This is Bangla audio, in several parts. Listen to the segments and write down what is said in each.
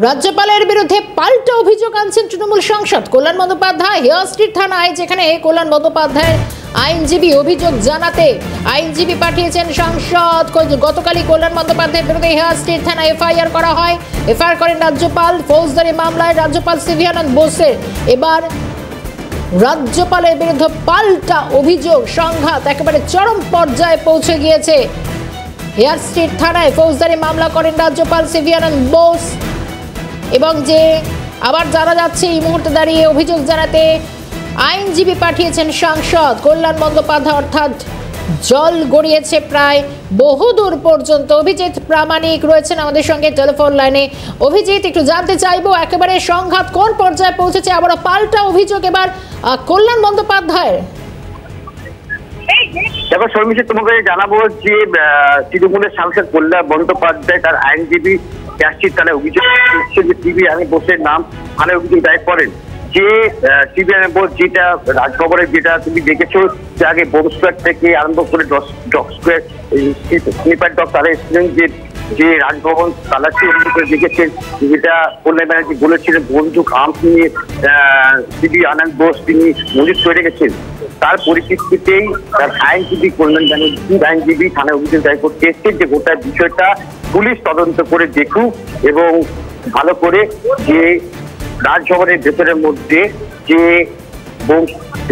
রাজ্যপালের বিরুদ্ধে পাল্টা অভিযোগ আনছেন তৃণমূল সাংসদ কল্যাণ বন্দ্যোপাধ্যায়। হেয়ার স্ট্রিট থানায়, যেখানে কল্যাণ বন্দ্যোপাধ্যায়ের আইনজীবী অভিযোগ জানাতে আইনজীবী পাঠিয়েছেন সাংসদ। গতকালই কল্যাণ বন্দ্যোপাধ্যায়ের বিরুদ্ধে হেয়ার স্ট্রিট থানায় এফআইআর করা হয়। এফআইআর করেন রাজ্যপাল। ফৌজদারি মামলায় রাজ্যপাল সিভি আনন্দ বোসের এবার রাজ্যপালের বিরুদ্ধে পাল্টা অভিযোগ, সংঘাত একেবারে চরম পর্যায়ে পৌঁছে গিয়েছে। হেয়ার স্ট্রিট থানায় ফৌজদারি মামলা করেন রাজ্যপাল সিভি আনন্দ বোস। এবং যে আবার জানা যাচ্ছে এই মুহূর্তে দাঁড়িয়ে অভিযোগ জানাতে আইনজীবী পাঠিয়েছেন সাংসদ কল্যাণ বন্দ্যোপাধ্যায়, অর্থাৎ জল গড়িয়েছে প্রায় বহুদূর পর্যন্ত। অভিজিৎ প্রামাণিক রয়েছেন আমাদের সঙ্গে টেলিফোন লাইনে। অভিজিৎ, একটু জানতে চাইবো একেবারে সংঘাত কোন পর্যায়ে পৌঁছেছে, আবার পাল্টা অভিযোগ এবার কল্যাণ বন্দ্যোপাধ্যায়ের। দেখো শর্মিষ্ঠা, তোমাকে জানাবো যে তৃণমূলের সাংসদ কল্যাণ বন্দ্যোপাধ্যায় তার আইনজীবী ক্যাশির থানায় অভিযোগ যে সিবি আনন্দ বোসের নাম থানায় অভিযোগ দায়ের করেন। যে সিবি আনন্দ বোস, যেটা রাজভবনের, যেটা তুমি দেখেছো যে আগে বড়স্কোয়ার থেকে আরম্ভ করে ডগ স্কোয়ার স্নিপার ডগ তারা এসেছিলেন, যে রাজভবন তালাশি করে দেখেছেন, যেটা কল্যাণ ব্যানার্জি বলেছিলেন বন্দুক আর্মস নিয়ে সিবি আনন্দ বোস তিনি মজুদ করে রেখেছেন। তার পরিপ্রেক্ষিতেই তার আইনজীবী কল্যাণ ব্যানার্জির আইনজীবী থানায় অভিযোগ দায়ের করতে এসছেন যে গোটা বিষয়টা পুলিশ তদন্ত করে দেখুক এবং ভালো করে যে রাজভবনের ভেতরের মধ্যে যে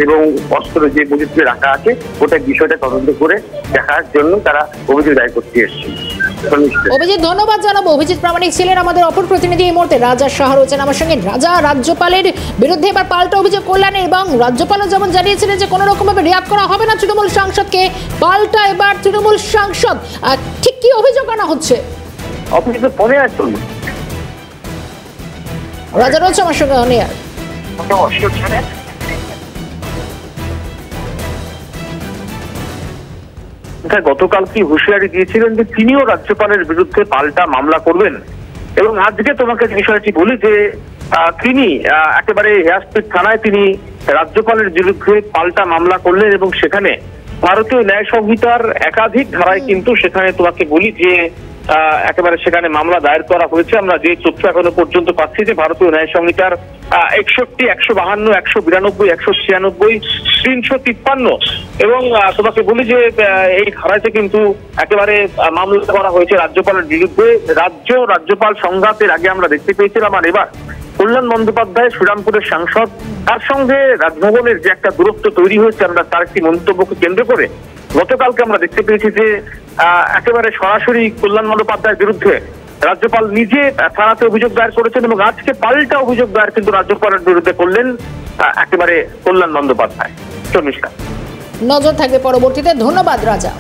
এবং অস্ত্র যে মজুদ করে রাখা আছে গোটা বিষয়টা তদন্ত করে দেখার জন্য তারা অভিযোগ দায়ের করতে এসছেন। অভিজিৎ, ধন্যবাদ জানাবো। অভিজিৎ প্রামাণিক ছিলেন আমাদের অপর প্রতিনিধি। এই মুহূর্তে রাজা শাহ রয়েছেন আমার সঙ্গে। রাজা, রাজ্যপালের বিরুদ্ধে এবার পাল্টা অভিযোগ কল্যাণের, এবং রাজ্যপালও যেমন জানিয়েছিলেন যে কোনো রকম ভাবে রিয়াক্ট করা হবে না তৃণমূল সাংসদকে, পাল্টা এবার তৃণমূল সাংসদ। ঠিক কি অভিযোগ আনা হচ্ছে? অভিযোগ পরে আসুন। রাজা রয়েছে আমার সঙ্গে অনিয়ার। গতকাল কি হুঁশিয়ারি দিয়েছিলেন যে তিনিও রাজ্যপালের বিরুদ্ধে পাল্টা মামলা করবেন, এবং আজকে তোমাকে বিষয়টি বলি যে তিনি একেবারে হেয়ার স্ট্রিট থানায় তিনি রাজ্যপালের বিরুদ্ধে পাল্টা মামলা করলেন, এবং সেখানে ভারতীয় ন্যায় সংহিতার একাধিক ধারায় কিন্তু সেখানে তোমাকে বলি যে একেবারে সেখানে মামলা দায়ের করা হয়েছে। আমরা যে তথ্য এখনো পর্যন্ত পাচ্ছি যে ভারতীয় ন্যায় সংহিতার 61, 152, 192, 196, 353, এবং তোমাকে বলি যে এই ধারাতে কিন্তু একেবারে মামলা করা হয়েছে রাজ্যপালের বিরুদ্ধে। রাজ্যপাল সংঘাতের আগে আমরা দেখতে পেয়েছিলাম, আর এবার কল্যাণ বন্দ্যোপাধ্যায় শ্রীরামপুরের সাংসদ, তার সঙ্গে রাজভবনের যে একটা দূরত্ব তৈরি হয়েছে, আমরা তার একটি মন্তব্যকে কেন্দ্র করে গতকালকে আমরা দেখতে পেয়েছি যে একেবারে সরাসরি কল্যাণ বন্দ্যোপাধ্যায়ের বিরুদ্ধে রাজ্যপাল নিজে থানাতে অভিযোগ দায়ের করেছেন, এবং আজকে পাল্টা অভিযোগ দায়ের কিন্তু রাজ্যপালের বিরুদ্ধে করলেন একেবারে কল্যাণ বন্দ্যোপাধ্যায়। শর্মিষ্ঠা, নজর থাকবে পরবর্তীতে। ধন্যবাদ রাজা।